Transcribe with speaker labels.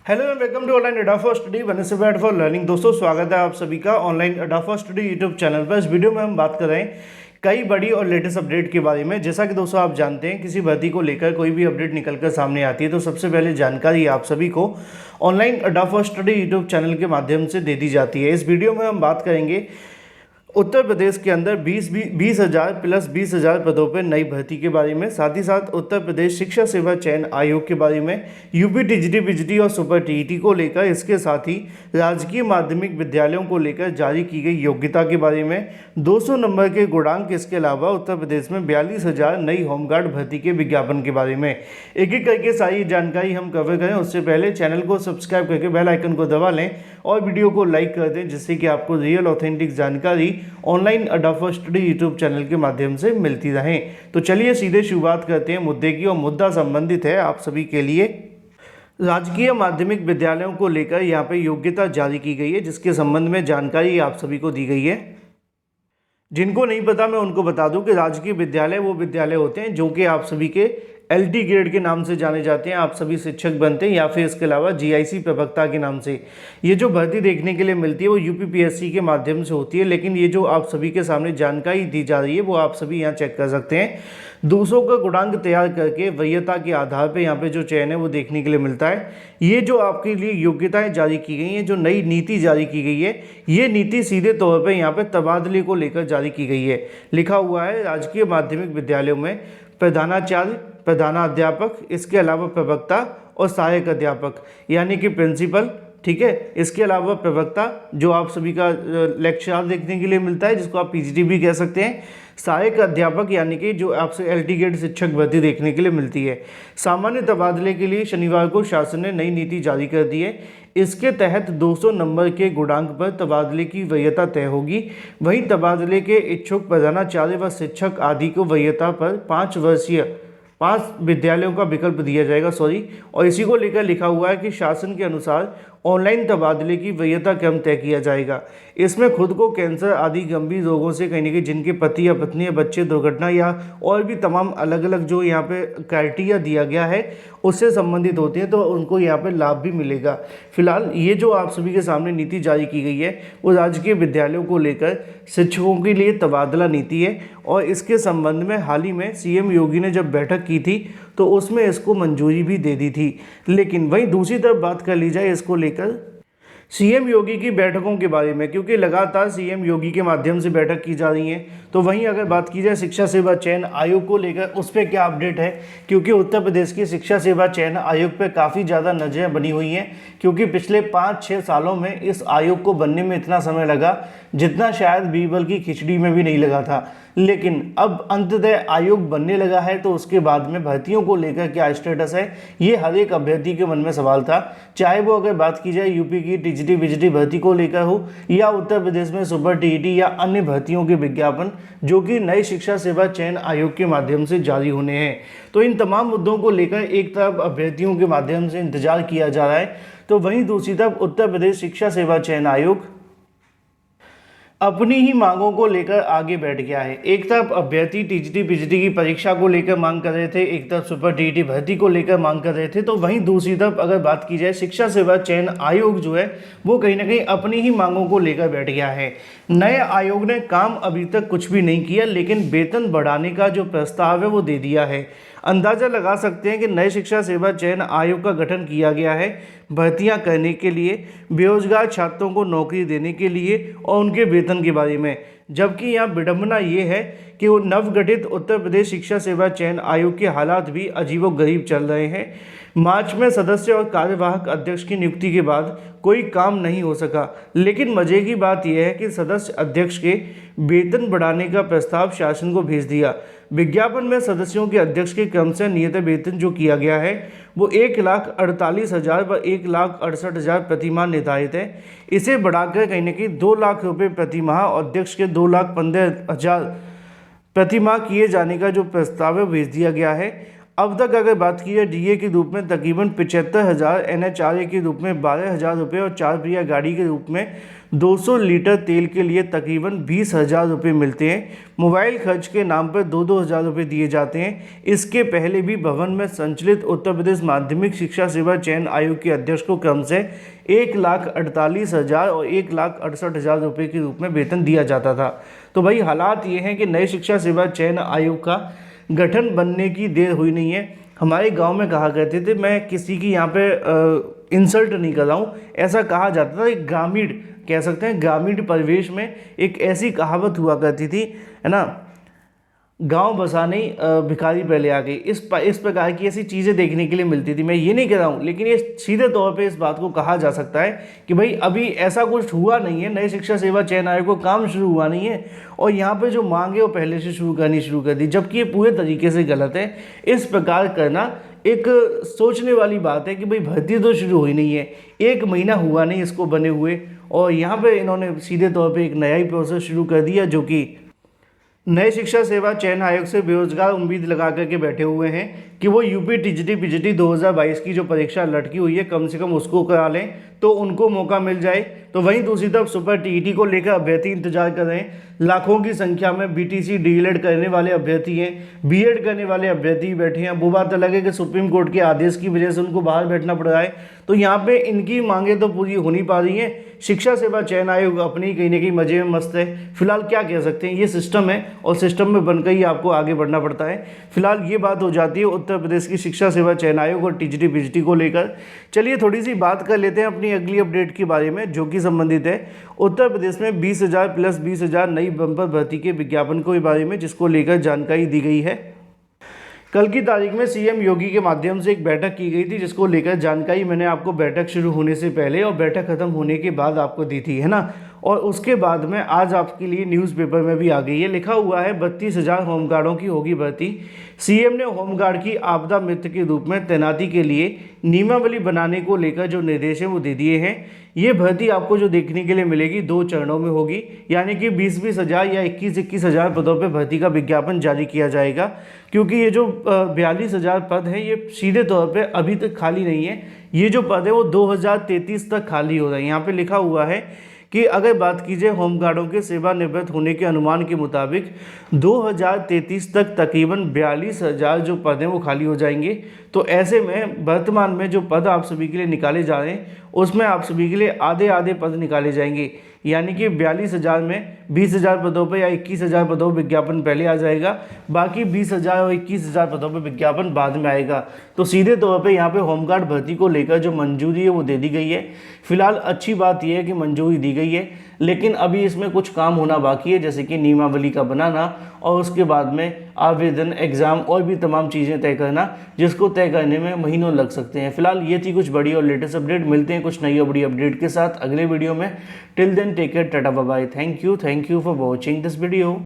Speaker 1: Hello and welcome to online Adda for study one is bat for learning. दोस्तों स्वागत है आप सभी का online Adda for study YouTube channel पर। इस वीडियो में हम बात कर रहे हैं कई बड़ी और लेटेस्ट अपडेट के बारे में। जैसा कि दोस्तों आप जानते हैं किसी भर्ती को लेकर कोई भी अपडेट निकलकर सामने आती है तो सबसे पहले जानकारी आप सभी को online Adda for study YouTube channel के माध्यम से दे दी जाती है। इस वीडियो में हम बात करेंगे उत्तर प्रदेश के अंदर 20,000 प्लस 20,000 पदों पर नई भर्ती के बारे में, साथ ही साथ उत्तर प्रदेश शिक्षा सेवा चयन आयोग के बारे में, यूपी टीजीटी पीजीटी और सुपर टीईटी को लेकर, इसके साथ ही राजकीय माध्यमिक विद्यालयों को लेकर जारी की गई योग्यता के बारे में, 200 नंबर के गुणांक, इसके अलावा उत्तर प्रदेश में 42,000 नई होमगार्ड भर्ती के विज्ञापन के बारे में एक एक करके सारी जानकारी हम कवर करें। उससे पहले चैनल को सब्सक्राइब करके बेल आइकन को दबा लें और वीडियो को लाइक कर दें, जिससे कि आपको रियल ऑथेंटिक जानकारी online Adda for study YouTube channel के माध्यम से मिलती रहे। तो चलिए सीधे शुरुआत करते हैं मुद्दे की, और मुद्दा संबंधित है आप सभी के लिए राजकीय माध्यमिक विद्यालयों को लेकर। यहाँ पे योग्यता जारी की गई है जिसके संबंध में जानकारी आप सभी को दी गई है। जिनको नहीं पता मैं उनको बता दूं कि राजकीय विद्यालय वो विद्यालय होते हैं जो कि आप सभी के LT ग्रेड के नाम से जाने जाते हैं। आप सभी शिक्षक बनते हैं, या फिर इसके अलावा GIC प्रवक्ता के नाम से ये जो भर्ती देखने के लिए मिलती है वो UPPSC के माध्यम से होती है। लेकिन ये जो आप सभी के सामने जानकारी दी जा रही है वो आप सभी यहाँ चेक कर सकते हैं। 200 का गुणांक तैयार करके वरीयता के आधार पर यहाँ पे जो चयन है वो देखने के लिए मिलता है। ये जो आपके लिए योग्यताएं जारी की गई हैं, जो नई नीति जारी की गई है, ये नीति सीधे तौर पर यहाँ पे तबादले को लेकर जारी की गई है। लिखा हुआ है राजकीय माध्यमिक विद्यालयों में प्रधानाचार्य, प्रधानाध्यापक, इसके अलावा प्रवक्ता और सहायक अध्यापक यानी कि प्रिंसिपल, ठीक है। इसके अलावा प्रवक्ता जो आप सभी का लेक्चर देखने के लिए मिलता है, जिसको आप PGT भी कह सकते हैं। सहायक अध्यापक यानी कि जो आपसे LT ग्रेड शिक्षक भर्ती देखने के लिए मिलती है। सामान्य तबादले के लिए शनिवार को शासन ने नई नीति जारी कर दी है। इसके तहत 200 नंबर के गुणांक पर तबादले की वरीयता तय होगी। वहीं तबादले के इच्छुक प्रधानाचार्य व शिक्षक आदि को वरीयता पर 5 विद्यालयों का विकल्प दिया जाएगा और इसी को लेकर लिखा हुआ है कि शासन के अनुसार ऑनलाइन तबादले की वरीयता क्रम तय किया जाएगा। इसमें खुद को कैंसर आदि गंभीर रोगों से कहीं ना कहीं जिनके पति या पत्नी या बच्चे दुर्घटना या और भी तमाम अलग अलग जो यहाँ पे क्राइटेरिया दिया गया है उससे संबंधित होते हैं, तो उनको यहाँ पे लाभ भी मिलेगा। फिलहाल ये जो आप सभी के सामने नीति जारी की गई है वो राजकीय विद्यालयों को लेकर शिक्षकों के लिए तबादला नीति है, और इसके संबंध में हाल ही में CM योगी ने जब बैठक की थी तो उसमें इसको मंजूरी भी दे दी थी। लेकिन वहीं दूसरी तरफ बात कर ली जाए इसको लेकर CM योगी की बैठकों के बारे में, क्योंकि लगातार CM योगी के माध्यम से बैठक की जा रही है, तो वहीं अगर बात की जाए शिक्षा सेवा चयन आयोग को लेकर उस पर क्या अपडेट है, क्योंकि उत्तर प्रदेश की शिक्षा सेवा चयन आयोग पर काफ़ी ज़्यादा नज़रें बनी हुई हैं। क्योंकि पिछले 5-6 सालों में इस आयोग को बनने में इतना समय लगा जितना शायद बीरबल की खिचड़ी में भी नहीं लगा था। लेकिन अब अंततः आयोग बनने लगा है, तो उसके बाद में भर्तियों को लेकर क्या स्टेटस है ये हर एक अभ्यर्थी के मन में सवाल था। चाहे वो अगर बात की जाए यूपी की टीजीटी पीजीटी भर्ती को लेकर हो, या उत्तर प्रदेश में सुपर टीईटी या अन्य भर्तियों के विज्ञापन जो कि नई शिक्षा सेवा चयन आयोग के माध्यम से जारी होने हैं। तो इन तमाम मुद्दों को लेकर एक तरफ अभ्यर्थियों के माध्यम से इंतजार किया जा रहा है, तो वहीं दूसरी तरफ उत्तर प्रदेश शिक्षा सेवा चयन आयोग अपनी ही मांगों को लेकर आगे बैठ गया है। एक तरफ अभ्यर्थी टीजीटी पीजीटी की परीक्षा को लेकर मांग कर रहे थे, एक तरफ सुपर टीईटी भर्ती को लेकर मांग कर रहे थे, तो वहीं दूसरी तरफ अगर बात की जाए शिक्षा सेवा चयन आयोग जो है वो कहीं ना कहीं अपनी ही मांगों को लेकर बैठ गया है। नए आयोग ने काम अभी तक कुछ भी नहीं किया, लेकिन वेतन बढ़ाने का जो प्रस्ताव है वो दे दिया है। अंदाज़ा लगा सकते हैं कि नए शिक्षा सेवा चयन आयोग का गठन किया गया है भर्तियां करने के लिए, बेरोजगार छात्रों को नौकरी देने के लिए और उनके वेतन के बारे में। जबकि यहाँ विडंबना ये है कि वो नवगठित उत्तर प्रदेश शिक्षा सेवा चयन आयोग के हालात भी अजीबोगरीब चल रहे हैं। मार्च में सदस्य और कार्यवाहक अध्यक्ष की नियुक्ति के बाद कोई काम नहीं हो सका, लेकिन मजे की बात यह है कि सदस्य अध्यक्ष के वेतन बढ़ाने का प्रस्ताव शासन को भेज दिया। विज्ञापन में सदस्यों के अध्यक्ष के क्रमशः नियत वेतन जो किया गया है वो 1,48,000 व 1,68,000 प्रति माह निर्धारित है। इसे बढ़ाकर कहीं ना कहीं 2 लाख रुपये प्रति माह और अध्यक्ष के 2,15,000 प्रति माह किए जाने का जो प्रस्ताव है भेज दिया गया है। अब तक अगर बात की है डीए के रूप में तकरीबन 75,000, एनएचआरए के रूप में 12,000 रुपये और 4 पहिया गाड़ी के रूप में 200 लीटर तेल के लिए तकरीबन 20,000 रुपये मिलते हैं। मोबाइल खर्च के नाम पर 2-2 हज़ार रुपये दिए जाते हैं। इसके पहले भी भवन में संचालित उत्तर प्रदेश माध्यमिक शिक्षा सेवा चयन आयोग के अध्यक्ष को क्रम से 1,48,000 और 1,68,000 रुपये के रूप में वेतन दिया जाता था। तो भाई हालात ये हैं कि नए शिक्षा सेवा चयन आयोग का गठन बनने की देर हुई नहीं है। हमारे गांव में कहा करते थे, मैं किसी की यहाँ पे इंसल्ट नहीं कर रहा हूँ, ऐसा कहा जाता था, एक ग्रामीण कह सकते हैं, ग्रामीण परिवेश में एक ऐसी कहावत हुआ करती थी, है ना, गांव बसा नहीं भिखारी पहले आ गई। इस प्रकार की ऐसी चीज़ें देखने के लिए मिलती थी। मैं ये नहीं कह रहा हूँ, लेकिन ये सीधे तौर पे इस बात को कहा जा सकता है कि भाई अभी ऐसा कुछ हुआ नहीं है, नए शिक्षा सेवा चयन आयोग को काम शुरू हुआ नहीं है और यहाँ पे जो मांग है वो पहले से शुरू कर दी, जबकि ये पूरे तरीके से गलत है। इस प्रकार करना एक सोचने वाली बात है कि भाई भर्ती तो शुरू हुई नहीं है, 1 महीना हुआ नहीं इसको बने हुए, और यहाँ पे इन्होंने सीधे तौर पे एक नया ही प्रोसेस शुरू कर दिया, जो कि नए शिक्षा सेवा चयन आयोग से बेरोजगार उम्मीद लगा करके बैठे हुए हैं कि वो यूपी टीजीटी पीजीटी 2022 की जो परीक्षा लटकी हुई है कम से कम उसको करा लें तो उनको मौका मिल जाए। तो वहीं दूसरी तरफ सुपर टीईटी को लेकर अभ्यर्थी इंतजार कर रहे हैं। लाखों की संख्या में बीटीसी डीएलएड करने वाले अभ्यर्थी हैं, बीएड करने वाले अभ्यर्थी बैठे हैं। वो बात अलग है कि सुप्रीम कोर्ट के आदेश की वजह से उनको बाहर बैठना पड़ रहा है। तो यहाँ पे इनकी मांगे तो पूरी हो नहीं पा रही हैं। शिक्षा सेवा चयन आयोग अपनी कहीं ना कहीं मजे में मस्त है। फिलहाल क्या कह सकते हैं, ये सिस्टम है और सिस्टम में बनकर ही आपको आगे बढ़ना पड़ता है। फिलहाल ये बात हो जाती है उत्तर प्रदेश की शिक्षा सेवा चयन आयोग और टीजीटी पीजीटी को लेकर। चलिए थोड़ी सी बात कर लेते हैं अपनी अगली अपडेट के बारे में, जो कि संबंधित है उत्तर प्रदेश में 20,000 प्लस 20,000 नई बंपर भर्ती के विज्ञापन के बारे में, जिसको लेकर जानकारी दी गई है। कल की तारीख में सीएम योगी के माध्यम से एक बैठक की गई थी, जिसको लेकर जानकारी मैंने आपको बैठक शुरू होने से पहले और बैठक खत्म होने के बाद आपको दी थी, है ना। और उसके बाद में आज आपके लिए न्यूज़पेपर में भी आ गई है, लिखा हुआ है 32,000 होमगार्डों की होगी भर्ती। सीएम ने होमगार्ड की आपदा मित्र के रूप में तैनाती के लिए नियमावली बनाने को लेकर जो निर्देश हैं वो दे दिए हैं। ये भर्ती आपको जो देखने के लिए मिलेगी 2 चरणों में होगी, यानी कि 20-20 हज़ार या 21-21 हज़ार पदों पर भर्ती का विज्ञापन जारी किया जाएगा। क्योंकि ये जो 42,000 पद हैं ये सीधे तौर पे अभी तक खाली नहीं है, ये जो पद है वो 2033 तक खाली हो रहे हैं। यहाँ पे लिखा हुआ है कि अगर बात कीजिए होमगार्डों के सेवानिवृत्त होने के अनुमान के मुताबिक 2033 तक तकरीबन 42,000 जो पद हैं वो खाली हो जाएंगे। तो ऐसे में वर्तमान में जो पद आप सभी के लिए निकाले जा रहे हैं उसमें आप सभी के लिए आधे आधे पद निकाले जाएंगे, यानी कि 42,000 में 20,000 पदों पर या 21,000 पदों पर विज्ञापन पहले आ जाएगा, बाकी 20,000 और 21,000 पदों पर विज्ञापन बाद में आएगा। तो सीधे तौर पे यहाँ पे होमगार्ड भर्ती को लेकर जो मंजूरी है वो दे दी गई है। फिलहाल अच्छी बात यह है कि मंजूरी दी गई है, लेकिन अभी इसमें कुछ काम होना बाकी है, जैसे कि नियमावली का बनाना और उसके बाद में आवेदन, एग्ज़ाम और भी तमाम चीज़ें तय करना, जिसको तय करने में महीनों लग सकते हैं। फिलहाल ये थी कुछ बड़ी और लेटेस्ट अपडेट। मिलते हैं कुछ नई और बड़ी अपडेट के साथ अगले वीडियो में। Till then take care, tata bye bye. Thank you for watching this video.